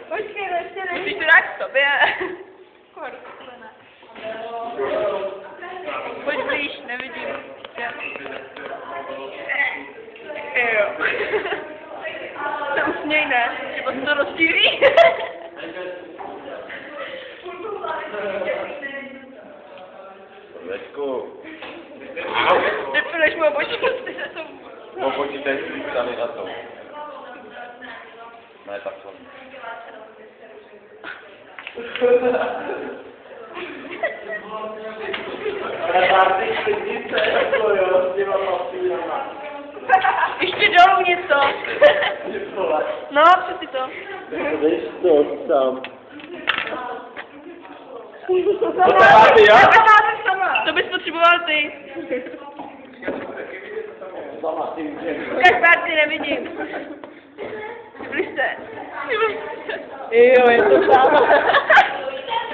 Počkej, ještě ne. Musíš to dát k sobě. Pojď blíž, nevidím. Jo. Se usměj, ne? Třeba se to rozšíří. Veďku. Nepileš mu obočí, ty se to... Počítej si tady na to. Ne, tak to. Ještě dolů něco. No, přeci to. Víš to tam. To máte já? To máte sama. To bys potřeboval ty. Ukaž párty, nevidím. Bližte. Jo, je to sama.